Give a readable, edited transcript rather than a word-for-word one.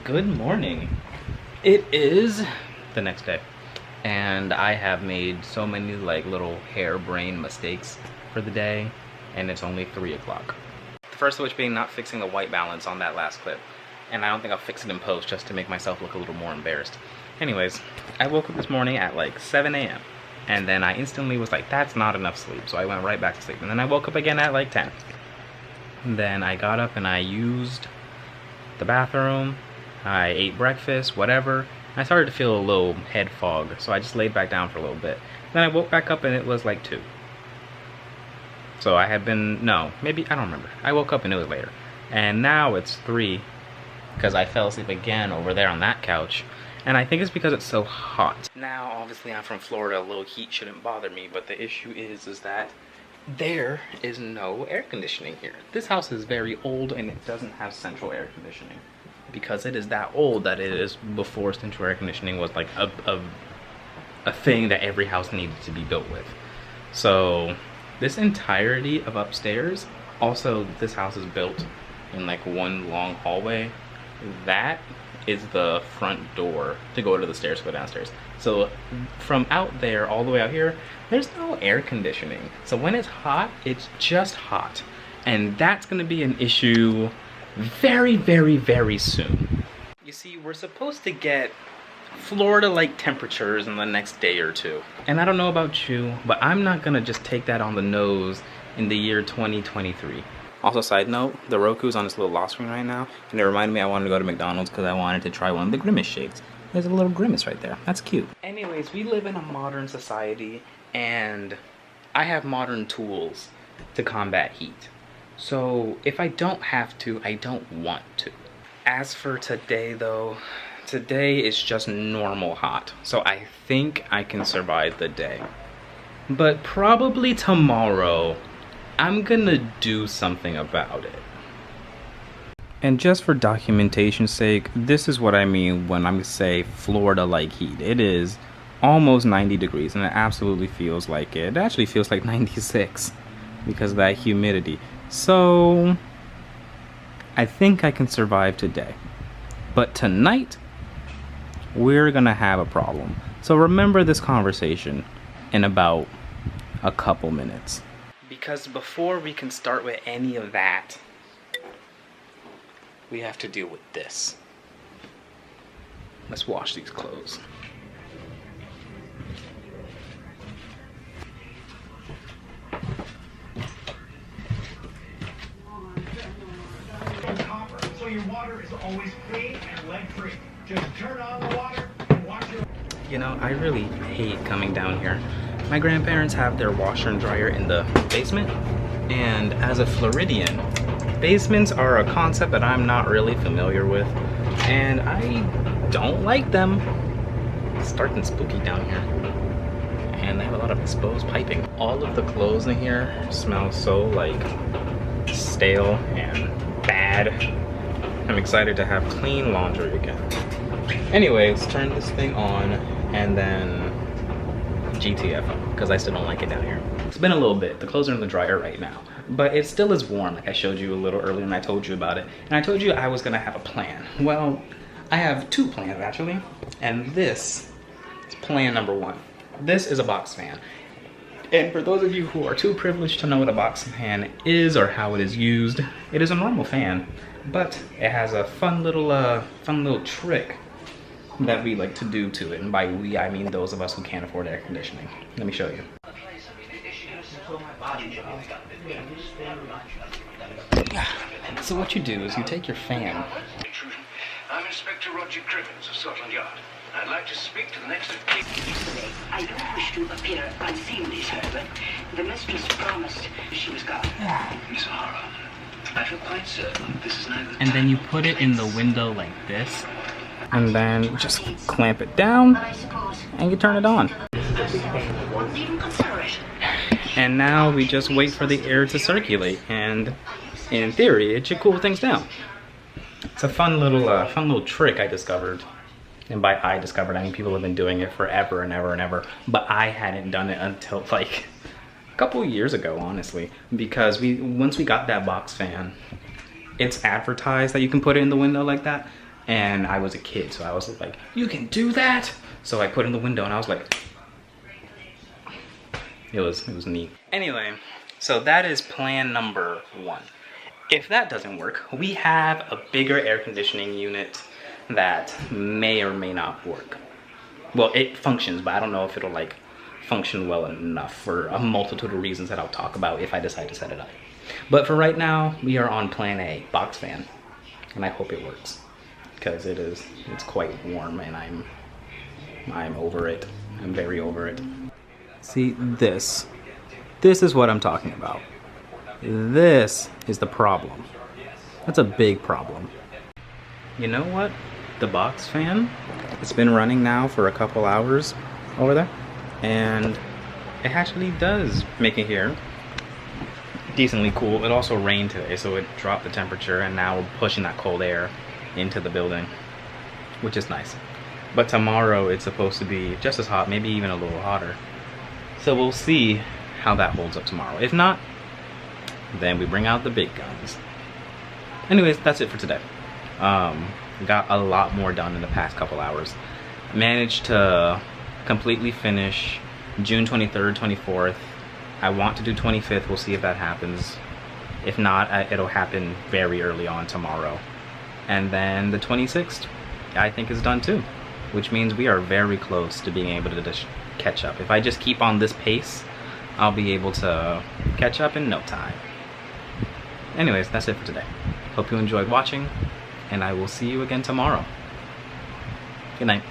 Good morning. It is the next day, and I have made so many like little harebrained mistakes for the day, and it's only 3 o'clock. The first of which being not fixing the white balance on that last clip, and I don't think I'll fix it in post just to make myself look a little more embarrassed. Anyways, I woke up this morning at like 7 a.m. and then I instantly was like, that's not enough sleep, so I went right back to sleep, and then I woke up again at like 10. And then I got up and I used the bathroom, I ate breakfast, whatever. I started to feel a little head fog, so I just laid back down for a little bit. Then I woke back up and it was like 2. So I had been, no, maybe, I don't remember. I woke up and it was later. And now it's 3, because I fell asleep again over there on that couch. And I think it's because it's so hot. Now, obviously I'm from Florida, a little heat shouldn't bother me, but the issue is that there is no air conditioning here. This house is very old and it doesn't have central air conditioning. Because it is that old that it is before central air conditioning was like a thing that every house needed to be built with. So this entirety of upstairs, also this house is built in like one long hallway. That is the front door to go to the stairs to go downstairs. So from out there all the way out here, there's no air conditioning. So when it's hot, it's just hot. And that's gonna be an issue very, very, very soon. You see, we're supposed to get Florida-like temperatures in the next day or 2. And I don't know about you, but I'm not gonna just take that on the nose in the year 2023. Also, side note, the Roku's on this little lock screen right now, and it reminded me I wanted to go to McDonald's because I wanted to try one of the Grimace shakes. There's a little Grimace right there. That's cute. Anyways, we live in a modern society, and I have modern tools to combat heat. So if I don't have to, I don't want to. As for today though, today is just normal hot. So I think I can survive the day. But probably tomorrow, I'm gonna do something about it. And just for documentation's sake, this is what I mean when I say Florida-like heat. It is almost 90 degrees and it absolutely feels like it. It actually feels like 96 because of that humidity. So I think I can survive today. But tonight, we're gonna have a problem. So remember this conversation in about a couple minutes. Because before we can start with any of that, we have to deal with this. Let's wash these clothes. So your water is always clean and lead-free. Just turn on the water and wash your... You know, I really hate coming down here. My grandparents have their washer and dryer in the basement, and as a Floridian, basements are a concept that I'm not really familiar with, and I don't like them. It's dark and spooky down here, and they have a lot of exposed piping. All of the clothes in here smell so like stale and bad. I'm excited to have clean laundry again. Anyway, let's turn this thing on and then GTFO, because I still don't like it down here. It's been a little bit. The clothes are in the dryer right now, but it still is warm, like I showed you a little earlier and I told you about it. And I told you I was gonna have a plan. Well, I have 2 plans actually, and this is plan number 1. This is a box fan. And for those of you who are too privileged to know what a box fan is or how it is used, it is a normal fan, but it has a fun little trick that we like to do to it. And by we, I mean those of us who can't afford air conditioning. Let me show you. So what you do is you take your fan. I'm Inspector Roger Cribbins of Scotland Yard. I'd like to speak to the next of kin. I don't wish to appear unseemly, sir, but the mistress promised she was gone. Miss O'Hara, I feel quite certain this is neither. And then you put it in the window like this, and then just clamp it down, and you turn it on. Won't even consider it. And now we just wait for the air to circulate, and in theory, it should cool things down. It's a fun little trick I discovered. And by I discovered, I mean people have been doing it forever and ever and ever, but I hadn't done it until like a couple years ago, honestly, because once we got that box fan, it's advertised that you can put it in the window like that, And I was a kid, so I was like, you can do that? So I put it in the window and I was like, it was neat. Anyway, so that is plan number 1. If that doesn't work, we have a bigger air conditioning unit that may or may not work. Well, it functions, but I don't know if it'll like function well enough for a multitude of reasons that I'll talk about if I decide to set it up. But for right now, we are on plan A, box fan. And I hope it works, because it's quite warm and I'm over it. I'm very over it. See, this is what I'm talking about. This is the problem. That's a big problem. You know what? The box fan, it's been running now for a couple hours over there, and it actually does make it here decently cool. It also rained today, so it dropped the temperature, and now we're pushing that cold air into the building, which is nice. But tomorrow it's supposed to be just as hot, maybe even a little hotter. So we'll see how that holds up tomorrow. If not, then we bring out the big guns. Anyways, that's it for today. Got a lot more done in the past couple hours. Managed to completely finish June 23rd, 24th. I want to do 25th, we'll see if that happens. If not, it'll happen very early on tomorrow. And then the 26th, I think is done too. Which means we are very close to being able to just catch up. If I just keep on this pace, I'll be able to catch up in no time. Anyways, that's it for today. Hope you enjoyed watching, and I will see you again tomorrow. Good night.